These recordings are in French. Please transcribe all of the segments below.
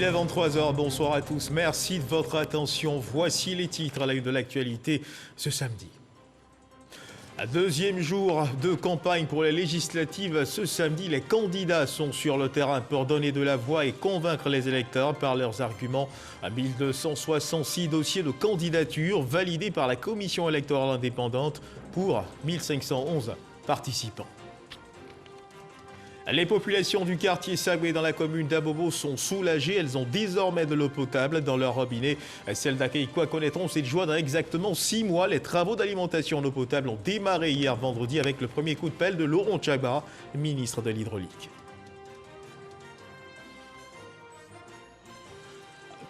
est 23 h, bonsoir à tous, merci de votre attention. Voici les titres à la une de l'actualité ce samedi. Deuxième jour de campagne pour les législatives. Ce samedi, les candidats sont sur le terrain pour donner de la voix et convaincre les électeurs par leurs arguments. 1266 dossiers de candidature validés par la Commission électorale indépendante pour 1511 participants. Les populations du quartier Sagoué dans la commune d'Abobo sont soulagées. Elles ont désormais de l'eau potable dans leur robinet. Celles d'Akeikwa connaîtront cette joie dans exactement 6 mois. Les travaux d'alimentation en eau potable ont démarré hier vendredi avec le premier coup de pelle de Laurent Tchagba, ministre de l'Hydraulique.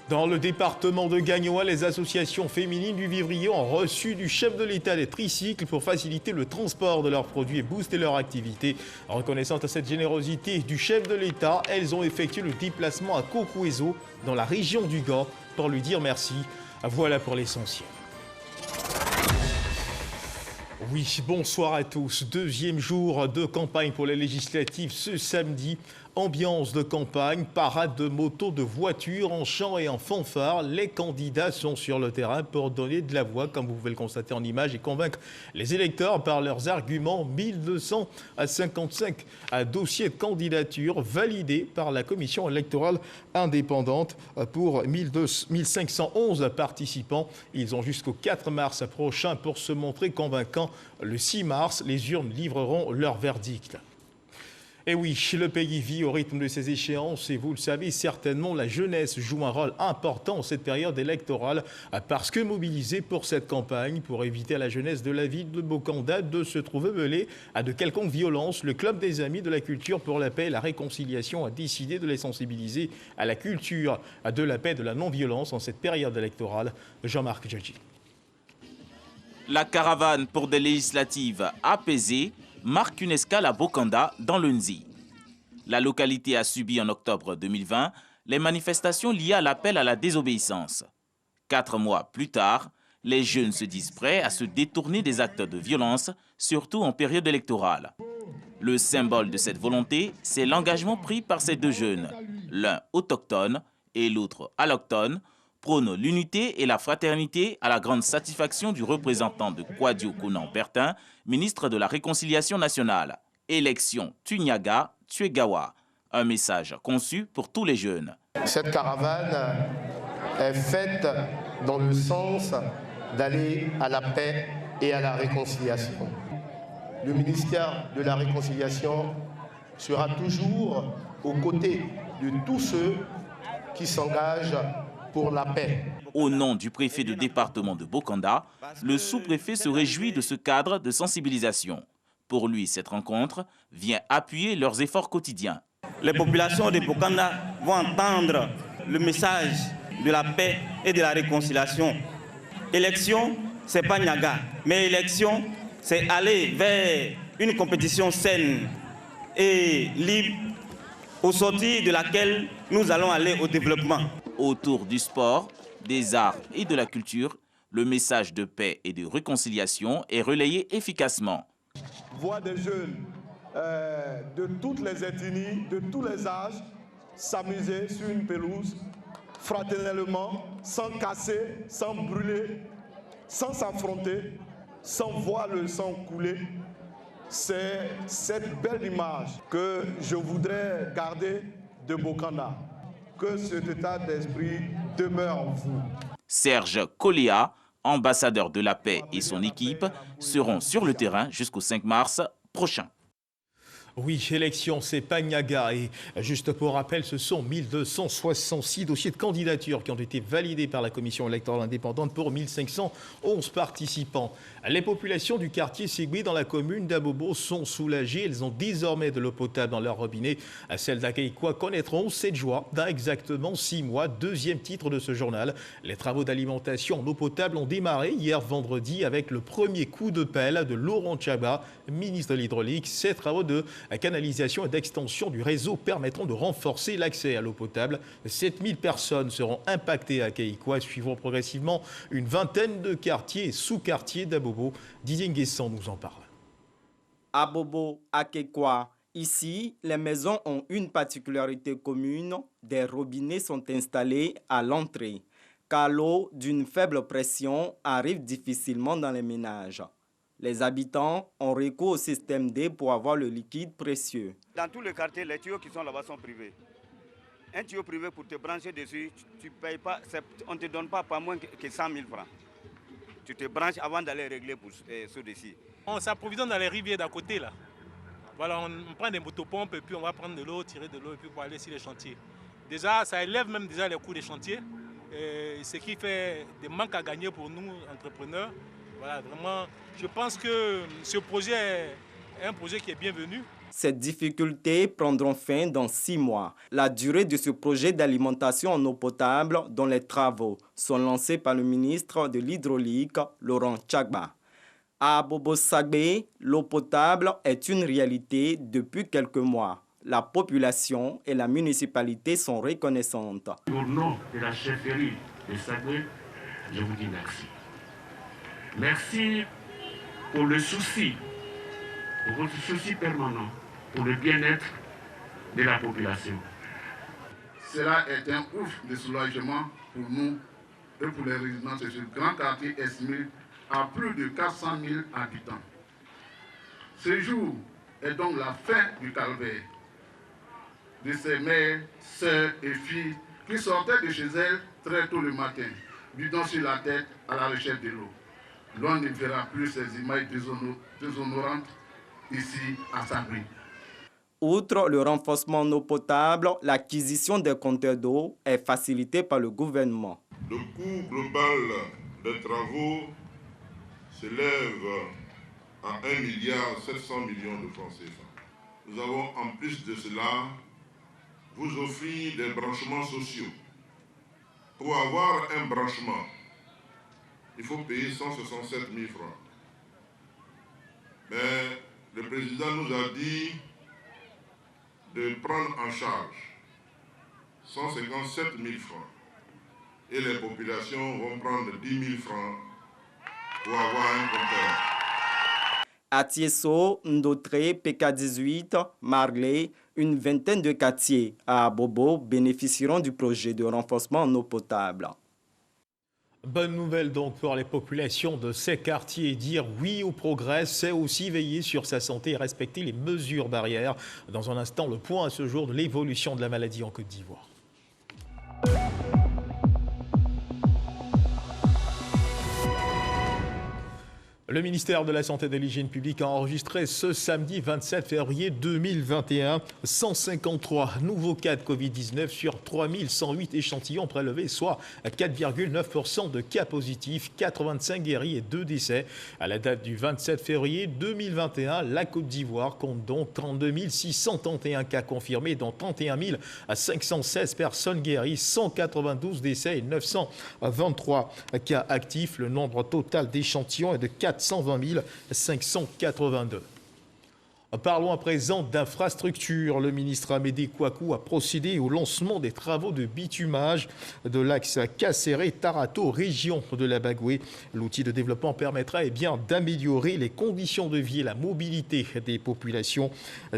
Dans le département de Gagnoa, les associations féminines du Vivrier ont reçu du chef de l'État des tricycles pour faciliter le transport de leurs produits et booster leur activité. Reconnaissant à cette générosité du chef de l'État, elles ont effectué le déplacement à Kokuezo, dans la région du Gand, pour lui dire merci. Voilà pour l'essentiel. Oui, bonsoir à tous. Deuxième jour de campagne pour les législatives ce samedi. Ambiance de campagne, parade de motos, de voitures en chant et en fanfare. Les candidats sont sur le terrain pour donner de la voix, comme vous pouvez le constater en image, et convaincre les électeurs par leurs arguments. 1255 dossiers de candidature validés par la Commission électorale indépendante pour 1511 participants. Ils ont jusqu'au 4 mars prochain pour se montrer convaincants. Le 6 mars, les urnes livreront leur verdict. Et oui, le pays vit au rythme de ces échéances et vous le savez certainement, la jeunesse joue un rôle important en cette période électorale parce que mobilisée pour cette campagne, pour éviter à la jeunesse de la ville de Bokanda de se trouver mêlée à de quelconques violences, le Club des Amis de la Culture pour la Paix et la Réconciliation a décidé de les sensibiliser à la culture de la paix et de la non-violence en cette période électorale. Jean-Marc Djadji. La caravane pour des législatives apaisées marque une escale à Bokanda, dans le Nzi. La localité a subi en octobre 2020 les manifestations liées à l'appel à la désobéissance. 4 mois plus tard, les jeunes se disent prêts à se détourner des actes de violence, surtout en période électorale. Le symbole de cette volonté, c'est l'engagement pris par ces deux jeunes, l'un autochtone et l'autre allochtone, prône l'unité et la fraternité à la grande satisfaction du représentant de Kwadio Konan-Bertin, ministre de la Réconciliation nationale. Élection Tunyaga, Tuegawa. Un message conçu pour tous les jeunes. Cette caravane est faite dans le sens d'aller à la paix et à la réconciliation. Le ministère de la Réconciliation sera toujours aux côtés de tous ceux qui s'engagent pour la paix. Au nom du préfet de département de Bokanda, le sous-préfet se réjouit de ce cadre de sensibilisation. Pour lui, cette rencontre vient appuyer leurs efforts quotidiens. Les populations de Bokanda vont entendre le message de la paix et de la réconciliation. Élection, c'est pas Niaga, mais élection, c'est aller vers une compétition saine et libre, au sortir de laquelle nous allons aller au développement. Autour du sport, des arts et de la culture, le message de paix et de réconciliation est relayé efficacement. Voir des jeunes de toutes les ethnies, de tous les âges, s'amuser sur une pelouse, fraternellement, sans casser, sans brûler, sans s'affronter, sans voir le sang couler. C'est cette belle image que je voudrais garder de Bokanda. Que cet état d'esprit demeure en vous. Serge Koléa, ambassadeur de la paix, et son équipe seront sur le terrain jusqu'au 5 mars prochain. Oui, élection, c'est Pagnaga. Et juste pour rappel, ce sont 1266 dossiers de candidature qui ont été validés par la Commission électorale indépendante pour 1511 participants. Les populations du quartier Ségoué dans la commune d'Abobo sont soulagées. Elles ont désormais de l'eau potable dans leur robinet. Celles d'Akeikwa connaîtront cette joie dans exactement 6 mois. Deuxième titre de ce journal. Les travaux d'alimentation en eau potable ont démarré hier vendredi avec le premier coup de pelle de Laurent Tchagba, ministre de l'Hydraulique. Ces travaux de canalisation et d'extension du réseau permettront de renforcer l'accès à l'eau potable. 7000 personnes seront impactées à Akeikwa, suivront progressivement une vingtaine de quartiers et sous-quartiers d'Abobo. Didier Nguessan nous en parle. Abobo, Akeikwa Ici, les maisons ont une particularité commune. Des robinets sont installés à l'entrée, car l'eau d'une faible pression arrive difficilement dans les ménages. Les habitants ont recours au système D pour avoir le liquide précieux. Dans tout le quartier, les tuyaux qui sont là-bas sont privés. Un tuyau privé pour te brancher dessus, tu payes pas, on ne te donne pas moins que 100 000 francs. Tu te branches avant d'aller régler pour ceux-ci. On s'approvisionne dans les rivières d'à côté là. Voilà, on prend des motopompes et puis on va prendre de l'eau, tirer de l'eau et puis pour aller sur les chantiers. Déjà, ça élève même déjà les coûts des chantiers, ce qui fait des manques à gagner pour nous, entrepreneurs. Voilà, vraiment, je pense que ce projet est un projet qui est bienvenu. Ces difficultés prendront fin dans 6 mois. La durée de ce projet d'alimentation en eau potable, dont les travaux sont lancés par le ministre de l'Hydraulique, Laurent Tchagba. À Bobo-Sagbé, l'eau potable est une réalité depuis quelques mois. La population et la municipalité sont reconnaissantes. Au nom de la chefferie de Sagbé, je vous dis merci. Merci pour le souci, pour votre souci permanent, pour le bien-être de la population. Cela est un ouf de soulagement pour nous et pour les résidents de ce grand quartier estimé à plus de 400 000 habitants. Ce jour est donc la fin du calvaire de ces mères, sœurs et filles qui sortaient de chez elles très tôt le matin, bidon sur la tête à la recherche de l'eau. L'on ne verra plus ces images déshonorantes ici à Sagbé. Outre le renforcement en eau potable, l'acquisition des compteurs d'eau est facilitée par le gouvernement. Le coût global des travaux s'élève à 1,7 milliard de francs CFA. Nous avons en plus de cela vous offrir des branchements sociaux. Pour avoir un branchement, il faut payer 167 000 francs. Mais le président nous a dit de prendre en charge 157 000 francs. Et les populations vont prendre 10 000 francs pour avoir un compteur. À Tiesso, Ndotré, PK18, Marley, une vingtaine de quartiers à Bobo bénéficieront du projet de renforcement en eau potable. Bonne nouvelle donc pour les populations de ces quartiers. Dire oui au progrès, c'est aussi veiller sur sa santé et respecter les mesures barrières. Dans un instant, le point à ce jour de l'évolution de la maladie en Côte d'Ivoire. Le ministère de la Santé et de l'Hygiène publique a enregistré ce samedi 27 février 2021 153 nouveaux cas de Covid-19 sur 3108 échantillons prélevés, soit 4,9% de cas positifs, 85 guéris et 2 décès. À la date du 27 février 2021, la Côte d'Ivoire compte donc 32 631 cas confirmés, dont 31 516 personnes guéries, 192 décès et 923 cas actifs. Le nombre total d'échantillons est de 420 582. Parlons à présent d'infrastructures. Le ministre Amédée Kouakou a procédé au lancement des travaux de bitumage de l'axe Kasséré-Tarato, région de la Bagoué. L'outil de développement permettra d'améliorer les conditions de vie et la mobilité des populations.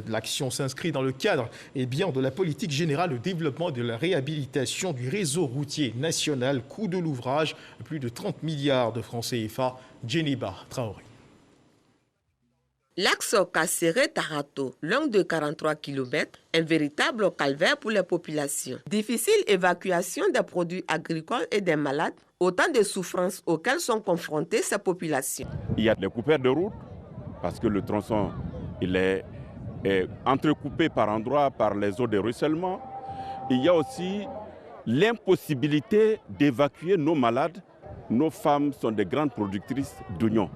L'action s'inscrit dans le cadre de la politique générale de développement et de la réhabilitation du réseau routier national. Coût de l'ouvrage, plus de 30 milliards de francs CFA. Djeniba Traoré. L'axe Kasséré-Tarato, long de 43 km, un véritable calvaire pour les populations. Difficile évacuation des produits agricoles et des malades, autant de souffrances auxquelles sont confrontées ces populations. Il y a des coupures de route parce que le tronçon il est entrecoupé par endroits par les eaux de ruissellement. Il y a aussi l'impossibilité d'évacuer nos malades. Nos femmes sont des grandes productrices d'oignons.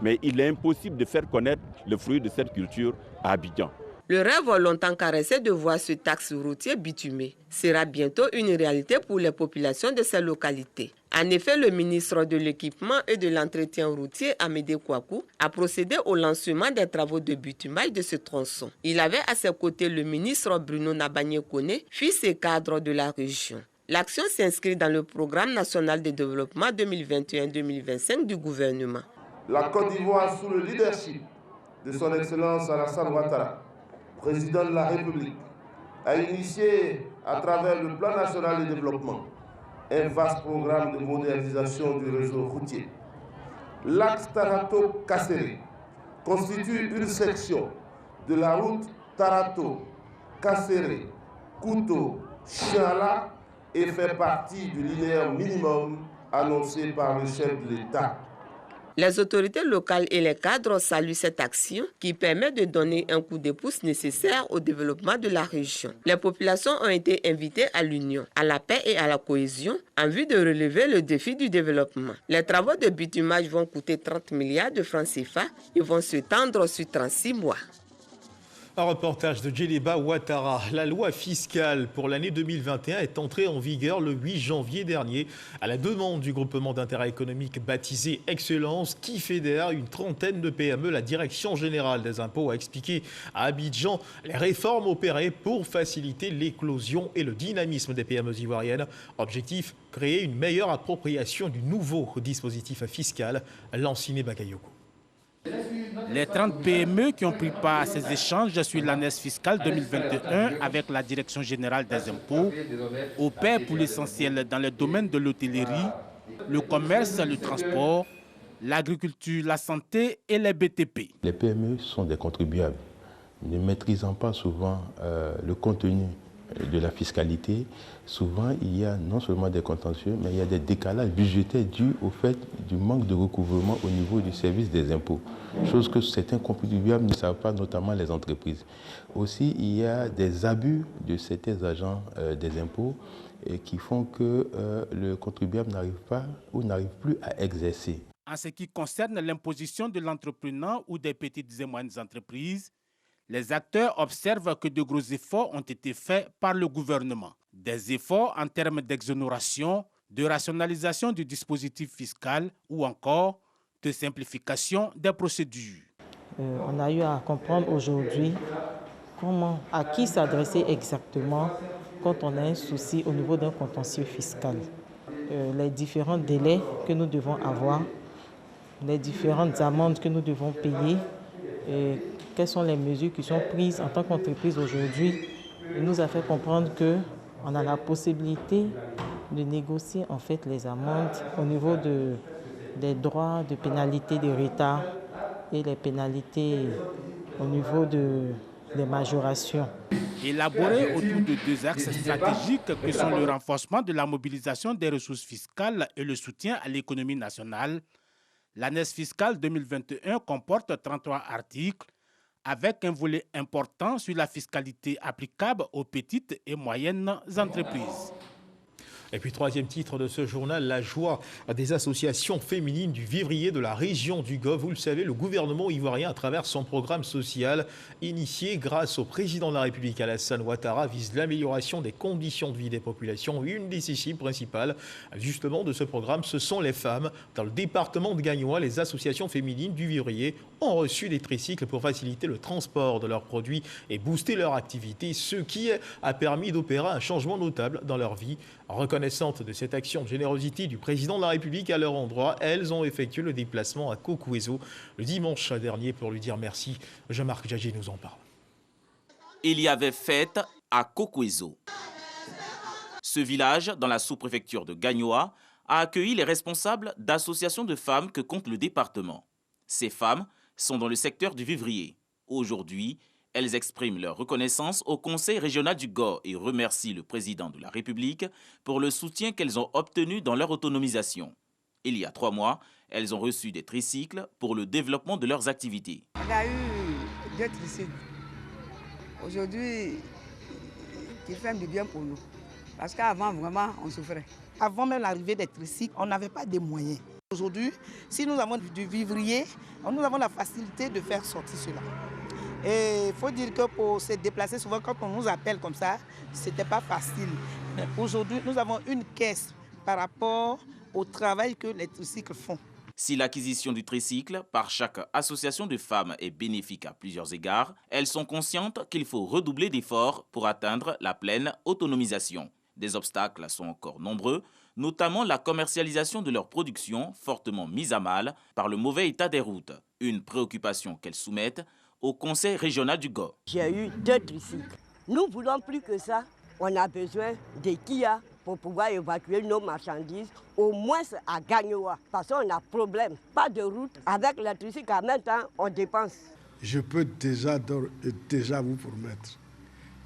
Mais il est impossible de faire connaître le fruit de cette culture à Abidjan. Le rêve longtemps caressé de voir ce axe routier bitumé sera bientôt une réalité pour les populations de ces localités. En effet, le ministre de l'Équipement et de l'Entretien routier, Amédée Kouakou, a procédé au lancement des travaux de bitumage de ce tronçon. Il avait à ses côtés le ministre Bruno Nabagné-Kone, fils et cadre de la région. L'action s'inscrit dans le programme national de développement 2021-2025 du gouvernement. La Côte d'Ivoire, sous le leadership de son Excellence Alassane Ouattara, président de la République, a initié à travers le Plan national de développement un vaste programme de modernisation du réseau routier. L'axe Tarato-Kasséré constitue une section de la route Tarato-Kasséré-Kouto-Chiala et fait partie du linéaire minimum annoncé par le chef de l'État. Les autorités locales et les cadres saluent cette action qui permet de donner un coup de pouce nécessaire au développement de la région. Les populations ont été invitées à l'union, à la paix et à la cohésion en vue de relever le défi du développement. Les travaux de bitumage vont coûter 30 milliards de francs CFA et vont se tendre sur 36 mois. Un reportage de Djeliba Ouattara. La loi fiscale pour l'année 2021 est entrée en vigueur le 8 janvier dernier à la demande du groupement d'intérêt économique baptisé Excellence qui fédère une trentaine de PME. La Direction générale des impôts a expliqué à Abidjan les réformes opérées pour faciliter l'éclosion et le dynamisme des PME ivoiriennes. Objectif, créer une meilleure appropriation du nouveau dispositif fiscal. Lanciné Bakayoko. Les 30 PME qui ont pris part à ces échanges sur l'année fiscale 2021 avec la Direction générale des impôts opèrent pour l'essentiel dans les domaines de l'hôtellerie, le commerce, le transport, l'agriculture, la santé et les BTP. Les PME sont des contribuables, ne maîtrisant pas souvent le contenu de la fiscalité. Souvent, il y a non seulement des contentieux, mais il y a des décalages budgétaires dus au fait du manque de recouvrement au niveau du service des impôts. Chose que certains contribuables ne savent pas, notamment les entreprises. Aussi, il y a des abus de certains agents des impôts qui font que le contribuable n'arrive pas ou n'arrive plus à exercer. En ce qui concerne l'imposition de l'entrepreneur ou des petites et moyennes entreprises, les acteurs observent que de gros efforts ont été faits par le gouvernement. Des efforts en termes d'exonération, de rationalisation du dispositif fiscal ou encore de simplification des procédures. On a eu à comprendre aujourd'hui à qui s'adresser exactement quand on a un souci au niveau d'un contentieux fiscal. Les différents délais que nous devons avoir, les différentes amendes que nous devons payer, quelles sont les mesures qui sont prises en tant qu'entreprise aujourd'hui. Il nous a fait comprendre qu'on a la possibilité de négocier en fait les amendes au niveau des droits de pénalité de retard et les pénalités au niveau des majorations. Élaboré autour de deux axes stratégiques que sont le renforcement de la mobilisation des ressources fiscales et le soutien à l'économie nationale, l'année fiscale 2021 comporte 33 articles avec un volet important sur la fiscalité applicable aux petites et moyennes entreprises. Et puis, troisième titre de ce journal, la joie des associations féminines du vivrier de la région du Gov. Vous le savez, le gouvernement ivoirien, à travers son programme social initié grâce au président de la République, Alassane Ouattara, vise l'amélioration des conditions de vie des populations. Une des cibles principales, justement, de ce programme, ce sont les femmes. Dans le département de Gagnoa, les associations féminines du vivrier ont reçu des tricycles pour faciliter le transport de leurs produits et booster leur activité, ce qui a permis d'opérer un changement notable dans leur vie. Reconnaissantes de cette action de générosité du président de la République à leur endroit, elles ont effectué le déplacement à Kokuezo le dimanche dernier pour lui dire merci. Jean-Marc Djadji nous en parle. Il y avait fête à Kokuezo. Ce village, dans la sous-préfecture de Gagnoa, a accueilli les responsables d'associations de femmes que compte le département. Ces femmes sont dans le secteur du vivrier. Aujourd'hui, elles expriment leur reconnaissance au Conseil régional du Gor et remercient le président de la République pour le soutien qu'elles ont obtenu dans leur autonomisation. Il y a 3 mois, elles ont reçu des tricycles pour le développement de leurs activités. On a eu 2 tricycles. Aujourd'hui, qui fait du bien pour nous. Parce qu'avant, vraiment, on souffrait. Avant même l'arrivée des tricycles, on n'avait pas de moyens. Aujourd'hui, si nous avons du vivrier, nous avons la facilité de faire sortir cela. Et il faut dire que pour se déplacer, souvent quand on nous appelle comme ça, ce n'était pas facile. Aujourd'hui, nous avons une caisse par rapport au travail que les tricycles font. Si l'acquisition du tricycle par chaque association de femmes est bénéfique à plusieurs égards, elles sont conscientes qu'il faut redoubler d'efforts pour atteindre la pleine autonomisation. Des obstacles sont encore nombreux, notamment la commercialisation de leur production fortement mise à mal par le mauvais état des routes. Une préoccupation qu'elles soumettent au conseil régional du Go. J'ai eu 2 tricycles. Nous ne voulons plus que ça. On a besoin des Kia pour pouvoir évacuer nos marchandises, au moins à Gagnoa. Parce qu'on a problème. Pas de route. Avec la tricycle, en même temps, on dépense. Je peux déjà vous promettre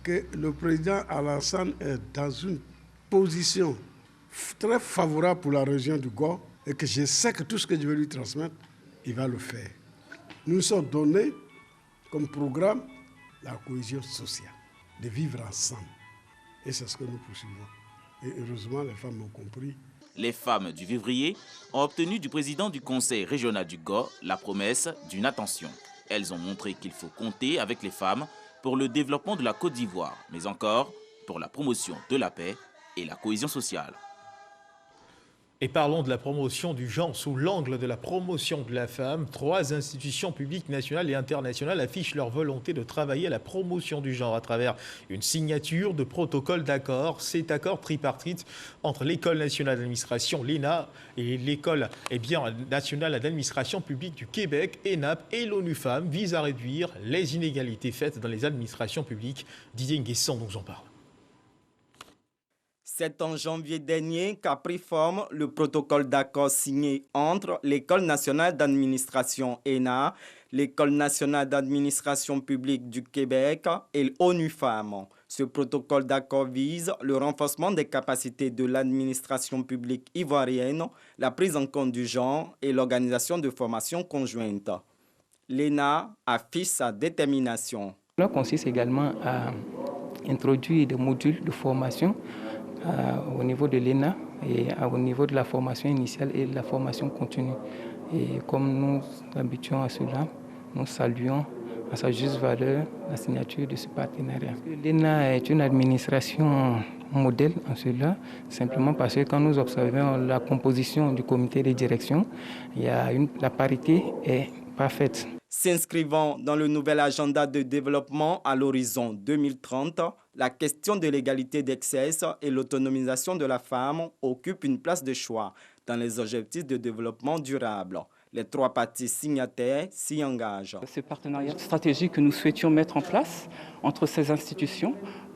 que le président Alassane est dans une position très favorable pour la région du Go et que je sais que tout ce que je vais lui transmettre, il va le faire. Nous nous sommes donnés comme programme la cohésion sociale, de vivre ensemble. Et c'est ce que nous poursuivons. Et heureusement, les femmes ont compris. Les femmes du Vivrier ont obtenu du président du conseil régional du Go la promesse d'une attention. Elles ont montré qu'il faut compter avec les femmes pour le développement de la Côte d'Ivoire, mais encore pour la promotion de la paix et la cohésion sociale. Et parlons de la promotion du genre sous l'angle de la promotion de la femme. 3 institutions publiques nationales et internationales affichent leur volonté de travailler à la promotion du genre à travers une signature de protocole d'accord. Cet accord tripartite entre l'École nationale d'administration, l'ENA, et l'École nationale d'administration publique du Québec, ENAP, et l'ONU Femmes vise à réduire les inégalités faites dans les administrations publiques. Didier Nguessan nous en parle. C'est en janvier dernier qu'a pris forme le protocole d'accord signé entre l'École nationale d'administration ENA, l'École nationale d'administration publique du Québec et l'ONU Femmes. Ce protocole d'accord vise le renforcement des capacités de l'administration publique ivoirienne, la prise en compte du genre et l'organisation de formations conjointes. L'ENA affiche sa détermination. Cela consiste également à introduire des modules de formation au niveau de l'ENA et au niveau de la formation initiale et de la formation continue. Et comme nous habituons à cela, nous saluons à sa juste valeur la signature de ce partenariat. L'ENA est une administration modèle en cela, simplement parce que quand nous observons la composition du comité de direction, la parité est parfaite. S'inscrivant dans le nouvel agenda de développement à l'horizon 2030, la question de l'égalité d'accès et l'autonomisation de la femme occupe une place de choix dans les objectifs de développement durable. Les 3 parties signataires s'y engagent. Ce partenariat stratégique que nous souhaitions mettre en place entre ces institutions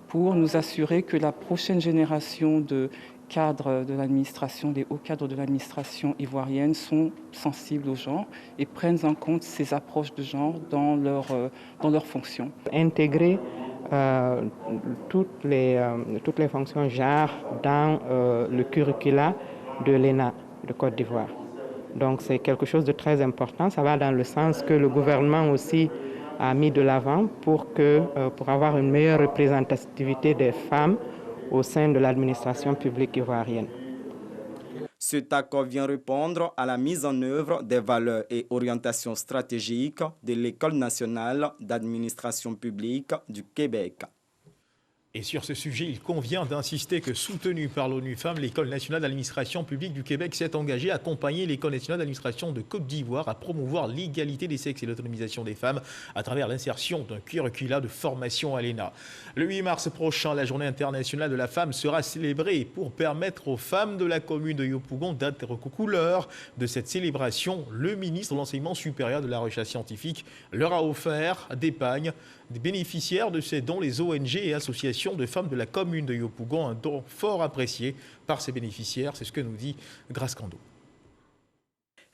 pour nous assurer que la prochaine génération de cadres de l'administration, des hauts cadres de l'administration ivoirienne sont sensibles au genre et prennent en compte ces approches de genre dans leurs fonctions. Intégrer toutes les fonctions genre dans le curricula de l'ENA de Côte d'Ivoire. Donc c'est quelque chose de très important. Ça va dans le sens que le gouvernement aussi a mis de l'avant pour avoir une meilleure représentativité des femmes au sein de l'administration publique ivoirienne. Cet accord vient répondre à la mise en œuvre des valeurs et orientations stratégiques de l'École nationale d'administration publique du Québec. Et sur ce sujet, il convient d'insister que, soutenu par l'ONU Femmes, l'École nationale d'administration publique du Québec s'est engagée à accompagner l'École nationale d'administration de Côte d'Ivoire à promouvoir l'égalité des sexes et l'autonomisation des femmes à travers l'insertion d'un curricula de formation à l'ENA. Le 8 mars prochain, la Journée internationale de la femme sera célébrée pour permettre aux femmes de la commune de Yopougon d'être aux couleurs de cette célébration. Le ministre de l'Enseignement supérieur de la recherche scientifique leur a offert des pagnes. Des bénéficiaires de ces dons, les ONG et associations de femmes de la commune de Yopougon, un don fort apprécié par ces bénéficiaires, c'est ce que nous dit Grace Kando.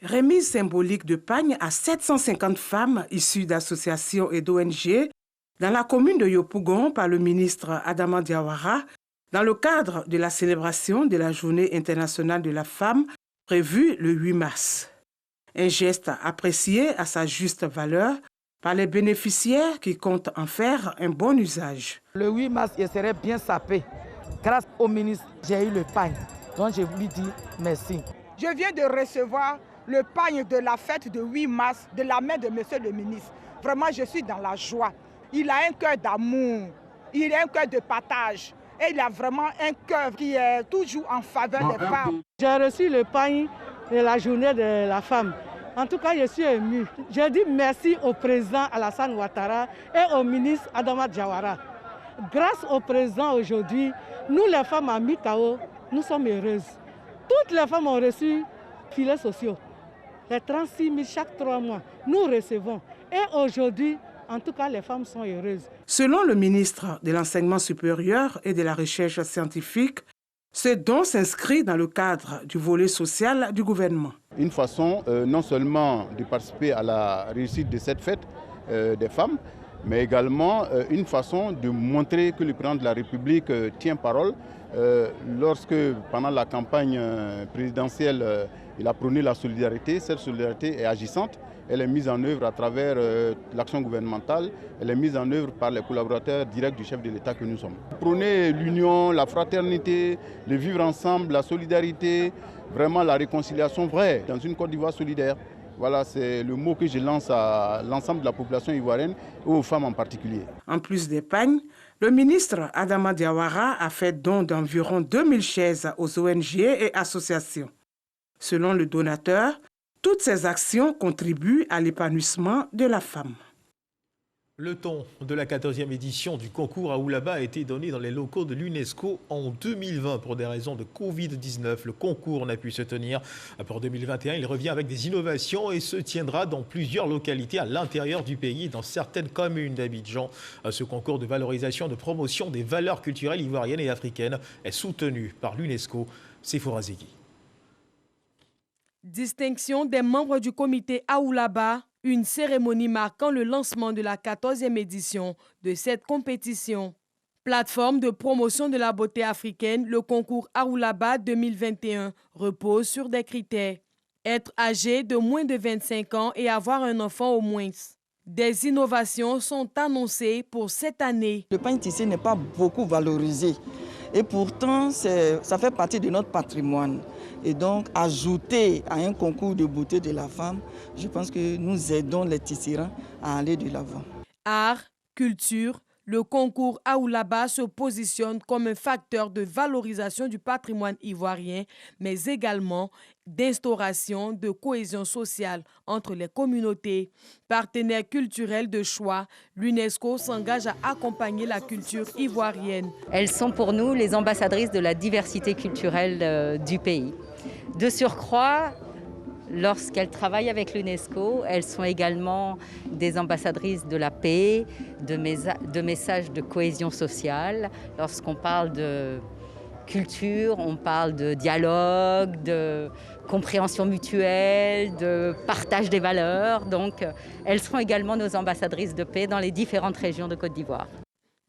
Remise symbolique de pagnes à 750 femmes issues d'associations et d'ONG dans la commune de Yopougon par le ministre Adama Diawara dans le cadre de la célébration de la Journée internationale de la femme prévue le 8 mars. Un geste apprécié à sa juste valeur par les bénéficiaires qui comptent en faire un bon usage. Le 8 mars, je serai bien sapé. Grâce au ministre, j'ai eu le pagne. Donc je lui dis merci. Je viens de recevoir le pagne de la fête de 8 mars de la main de monsieur le ministre. Vraiment, je suis dans la joie. Il a un cœur d'amour, il a un cœur de partage. Et il a vraiment un cœur qui est toujours en faveur des femmes. J'ai reçu le pagne de la journée de la femme. En tout cas, je suis émue. Je dis merci au président Alassane Ouattara et au ministre Adama Diawara. Grâce au président aujourd'hui, nous les femmes à Mikao, nous sommes heureuses. Toutes les femmes ont reçu filets sociaux. Les 36 000 chaque 3 mois, nous recevons. Et aujourd'hui, En tout cas, les femmes sont heureuses. Selon le ministre de l'Enseignement supérieur et de la Recherche scientifique, ce don s'inscrit dans le cadre du volet social du gouvernement. Une façon non seulement de participer à la réussite de cette fête des femmes, mais également une façon de montrer que le président de la République tient parole. Lorsque, pendant la campagne présidentielle, il a prôné la solidarité, cette solidarité est agissante. Elle est mise en œuvre à travers l'action gouvernementale, elle est mise en œuvre par les collaborateurs directs du chef de l'État que nous sommes. Prôner l'union, la fraternité, le vivre ensemble, la solidarité, vraiment la réconciliation vraie dans une Côte d'Ivoire solidaire. Voilà, c'est le mot que je lance à l'ensemble de la population ivoirienne et aux femmes en particulier. En plus des pagnes, le ministre Adama Diawara a fait don d'environ 2000 chaises aux ONG et associations. Selon le donateur, toutes ces actions contribuent à l'épanouissement de la femme. Le ton de la 14e édition du concours Aoulaba a été donné dans les locaux de l'UNESCO en 2020 pour des raisons de Covid-19. Le concours n'a pu se tenir pour 2021. Il revient avec des innovations et se tiendra dans plusieurs localités à l'intérieur du pays et dans certaines communes d'Abidjan. Ce concours de valorisation, de promotion des valeurs culturelles ivoiriennes et africaines est soutenu par l'UNESCO. Sephora Zegui. Distinction des membres du comité Aoulaba, une cérémonie marquant le lancement de la 14e édition de cette compétition. Plateforme de promotion de la beauté africaine, le concours Aoulaba 2021 repose sur des critères. Être âgé de moins de 25 ans et avoir un enfant au moins. Des innovations sont annoncées pour cette année. Le pain tissé n'est pas beaucoup valorisé et pourtant ça fait partie de notre patrimoine. Et donc, ajouter à un concours de beauté de la femme, je pense que nous aidons les tisserands à aller de l'avant. Art, culture, le concours Aoulaba se positionne comme un facteur de valorisation du patrimoine ivoirien, mais également d'instauration de cohésion sociale entre les communautés. Partenaire culturel de choix, l'UNESCO s'engage à accompagner la culture ivoirienne. Elles sont pour nous les ambassadrices de la diversité culturelle du pays. De surcroît, lorsqu'elles travaillent avec l'UNESCO, elles sont également des ambassadrices de la paix, de messages de cohésion sociale. Lorsqu'on parle de culture, on parle de dialogue, de compréhension mutuelle, de partage des valeurs. Donc, elles seront également nos ambassadrices de paix dans les différentes régions de Côte d'Ivoire.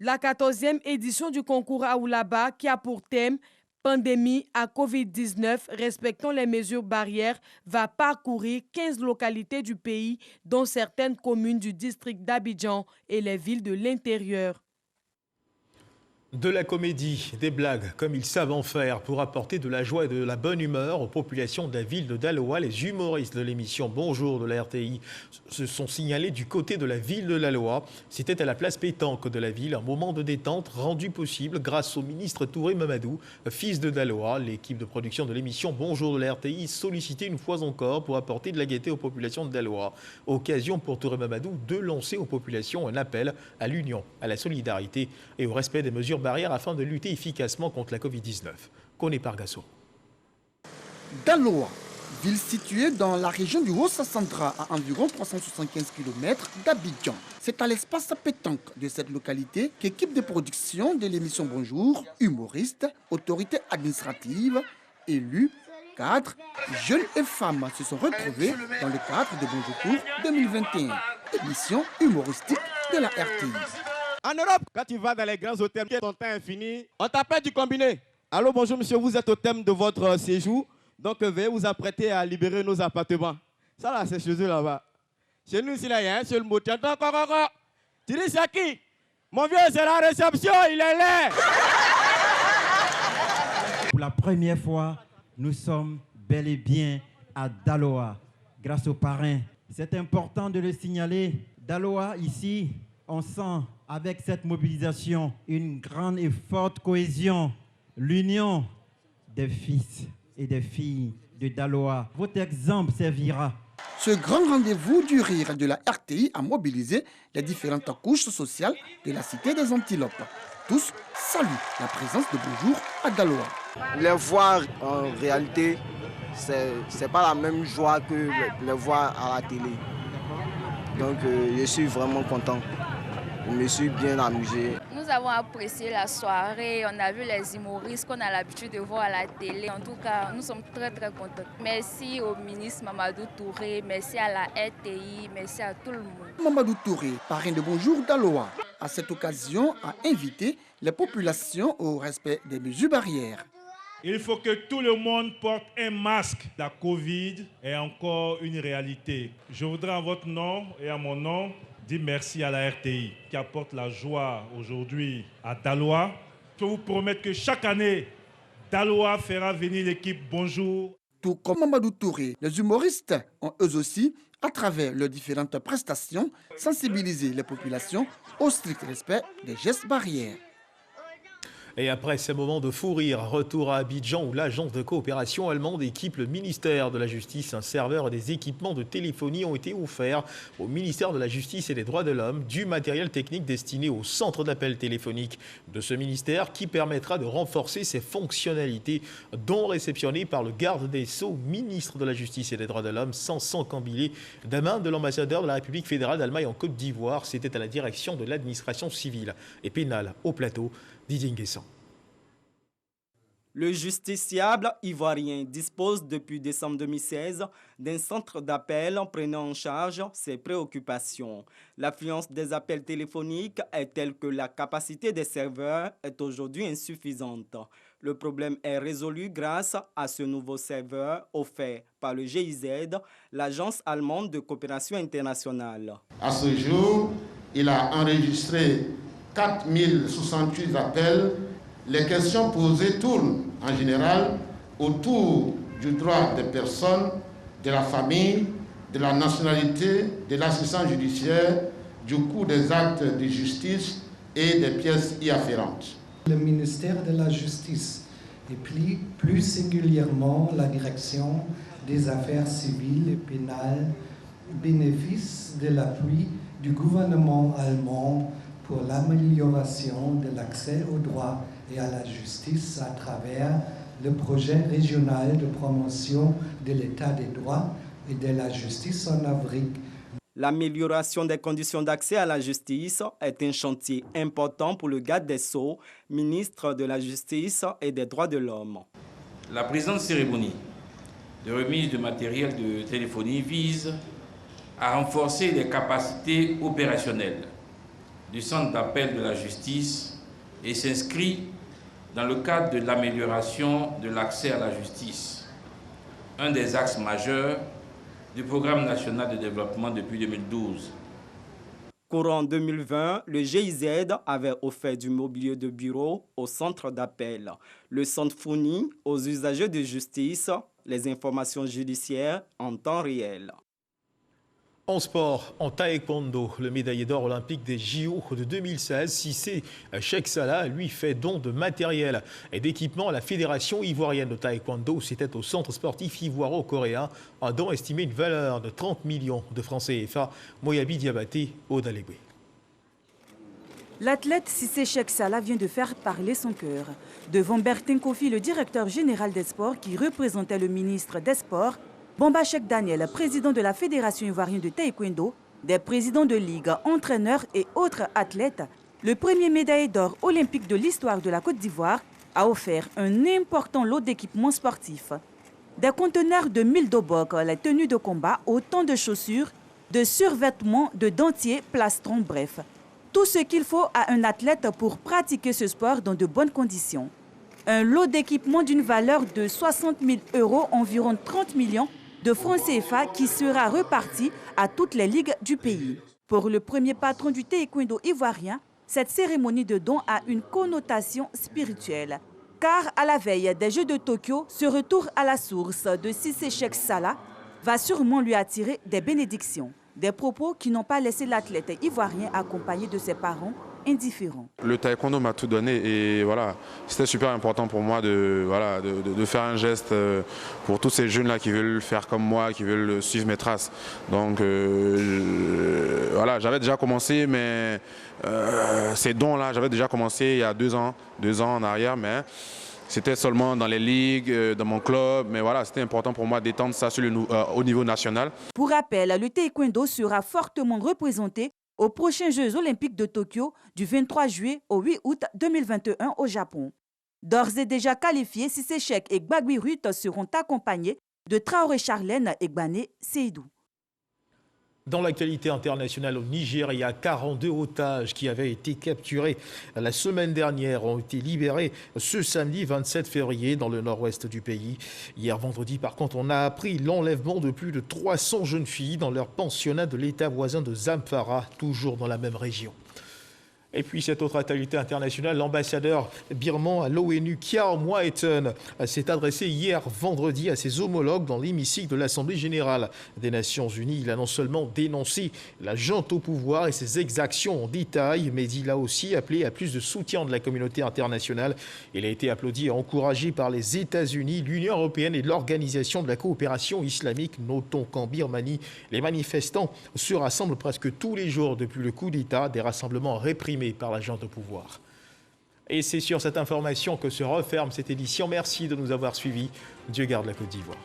La 14e édition du concours Aoulaba, qui a pour thème pandémie à Covid-19, respectons les mesures barrières, va parcourir 15 localités du pays, dont certaines communes du district d'Abidjan et les villes de l'intérieur. De la comédie, des blagues, comme ils savent en faire pour apporter de la joie et de la bonne humeur aux populations de la ville de Daloa. Les humoristes de l'émission Bonjour de la RTI se sont signalés du côté de la ville de Daloa. C'était à la place Pétanque de la ville, un moment de détente rendu possible grâce au ministre Touré Mamadou, fils de Daloa. L'équipe de production de l'émission Bonjour de la RTI sollicitait une fois encore pour apporter de la gaieté aux populations de Daloa. Occasion pour Touré Mamadou de lancer aux populations un appel à l'union, à la solidarité et au respect des mesures barrières afin de lutter efficacement contre la Covid-19. Koné Pargasso. Daloa, ville située dans la région du Haut-Sassandra à environ 375 km d'Abidjan. C'est à l'espace pétanque de cette localité qu'équipe de production de l'émission Bonjour, humoristes, autorités administratives, élus, cadres, jeunes et femmes se sont retrouvés dans le cadre de Bonjour Tour 2021, émission humoristique de la RTI. En Europe, quand tu vas dans les grands hôtels, ton temps est fini, on t'appelle du combiné. Allô, bonjour monsieur, vous êtes au thème de votre séjour, donc veuillez vous apprêter à libérer nos appartements. Ça là, c'est chez eux là-bas. Chez nous, ici, là, il y a un seul mot. Tu entends quoi? Tu dis c'est qui? Mon vieux, c'est la réception, il est là. Pour la première fois, nous sommes bel et bien à Daloa, grâce aux parrains. C'est important de le signaler. Daloa, ici, on sent avec cette mobilisation une grande et forte cohésion, l'union des fils et des filles de Daloa. Votre exemple servira. Ce grand rendez-vous du rire de la RTI a mobilisé les différentes couches sociales de la cité des Antilopes. Tous saluent la présence de Bonjour à Daloa. Les voir en réalité, c'est pas la même joie que les voir à la télé. Donc je suis vraiment content. Je me suis bien amusé. Nous avons apprécié la soirée, on a vu les humoristes qu'on a l'habitude de voir à la télé. En tout cas, nous sommes très contents. Merci au ministre Mamadou Touré, merci à la RTI, merci à tout le monde. Mamadou Touré, parrain de Bonjour d'Aloa, à cette occasion a invité les populations au respect des mesures barrières. Il faut que tout le monde porte un masque. La Covid est encore une réalité. Je voudrais en votre nom et à mon nom dire merci à la RTI qui apporte la joie aujourd'hui à Daloa. Je vous promets que chaque année, Daloa fera venir l'équipe Bonjour. Tout comme Mamadou Touré, les humoristes ont eux aussi, à travers leurs différentes prestations, sensibilisé les populations au strict respect des gestes barrières. Et après ces moments de fou rire, retour à Abidjan où l'agence de coopération allemande équipe le ministère de la Justice. Un serveur et des équipements de téléphonie ont été offerts au ministère de la Justice et des Droits de l'Homme, du matériel technique destiné au centre d'appel téléphonique de ce ministère qui permettra de renforcer ses fonctionnalités, dont réceptionnées par le garde des Sceaux, ministre de la Justice et des Droits de l'Homme, sans Cambilé, des mains de l'ambassadeur de la République fédérale d'Allemagne en Côte d'Ivoire. C'était à la direction de l'administration civile et pénale au plateau. Didier Nguessan. Le justiciable ivoirien dispose depuis décembre 2016 d'un centre d'appel prenant en charge ses préoccupations. L'affluence des appels téléphoniques est telle que la capacité des serveurs est aujourd'hui insuffisante. Le problème est résolu grâce à ce nouveau serveur offert par le GIZ, l'agence allemande de coopération internationale. À ce jour, il a enregistré 4068 appels. Les questions posées tournent en général autour du droit des personnes, de la famille, de la nationalité, de l'assistance judiciaire, du coût des actes de justice et des pièces y afférentes. Le ministère de la Justice et plus singulièrement la direction des affaires civiles et pénales bénéficient de l'appui du gouvernement allemand pour l'amélioration de l'accès au droit et à la justice à travers le projet régional de promotion de l'état des droits et de la justice en Afrique. L'amélioration des conditions d'accès à la justice est un chantier important pour le garde des Sceaux, ministre de la Justice et des Droits de l'Homme. La présente cérémonie de remise de matériel de téléphonie vise à renforcer les capacités opérationnelles du centre d'appel de la justice et s'inscrit dans le cadre de l'amélioration de l'accès à la justice, un des axes majeurs du Programme national de développement depuis 2012. Courant 2020, le GIZ avait offert du mobilier de bureau au centre d'appel. Le centre fournit aux usagers de justice les informations judiciaires en temps réel. En sport, en taekwondo, le médaillé d'or olympique des JO de 2016, Cissé Cheikh Salah, lui fait don de matériel et d'équipement à la Fédération ivoirienne de taekwondo. C'était au centre sportif ivoiro-coréen, un don estimé une valeur de 30 millions de francs CFA. Moyabi Diabaté, Odalébé. L'athlète Cissé Cheikh Salah vient de faire parler son cœur. Devant Bertin Kofi, le directeur général des sports qui représentait le ministre des Sports, Bamba Cheikh Daniel, président de la Fédération ivoirienne de taekwondo, des présidents de ligue, entraîneurs et autres athlètes, le premier médaillé d'or olympique de l'histoire de la Côte d'Ivoire a offert un important lot d'équipements sportifs. Des conteneurs de 1000 dobok, les tenues de combat, autant de chaussures, de survêtements, de dentiers, plastrons, bref. Tout ce qu'il faut à un athlète pour pratiquer ce sport dans de bonnes conditions. Un lot d'équipements d'une valeur de 60 000 €, environ 30 millions de francs CFA qui sera reparti à toutes les ligues du pays. Pour le premier patron du taekwondo ivoirien, cette cérémonie de don a une connotation spirituelle. Car à la veille des Jeux de Tokyo, ce retour à la source de Cissé Cheikh Salah va sûrement lui attirer des bénédictions. Des propos qui n'ont pas laissé l'athlète ivoirien accompagné de ses parents indifférents. Le taekwondo m'a tout donné et voilà, c'était super important pour moi de faire un geste pour tous ces jeunes-là qui veulent faire comme moi, qui veulent suivre mes traces. Donc voilà, j'avais déjà commencé, mais ces dons-là, j'avais déjà commencé il y a 2 ans en arrière, mais c'était seulement dans les ligues, dans mon club. Mais voilà, c'était important pour moi d'étendre ça sur au niveau national. Pour rappel, le taekwondo sera fortement représenté aux prochains Jeux olympiques de Tokyo du 23 juillet au 8 août 2021 au Japon. D'ores et déjà qualifiés, Cissé Cheikh et Gbagui Ruth seront accompagnés de Traoré Charlène et Gbane Seydou. Dans l'actualité internationale au Nigeria, 42 otages qui avaient été capturés la semaine dernière ont été libérés ce samedi 27 février dans le nord-ouest du pays. Hier vendredi, par contre, on a appris l'enlèvement de plus de 300 jeunes filles dans leur pensionnat de l'État voisin de Zamfara, toujours dans la même région. Et puis cette autre actualité internationale, l'ambassadeur birman à l'ONU, Kiar Moaeten, s'est adressé hier vendredi à ses homologues dans l'hémicycle de l'Assemblée générale des Nations Unies. Il a non seulement dénoncé la junte au pouvoir et ses exactions en détail, mais il a aussi appelé à plus de soutien de la communauté internationale. Il a été applaudi et encouragé par les États-Unis, l'Union européenne et l'Organisation de la coopération islamique. Notons qu'en Birmanie, les manifestants se rassemblent presque tous les jours depuis le coup d'État, des rassemblements réprimés par la junte au pouvoir. Et c'est sur cette information que se referme cette édition. Merci de nous avoir suivis. Dieu garde la Côte d'Ivoire.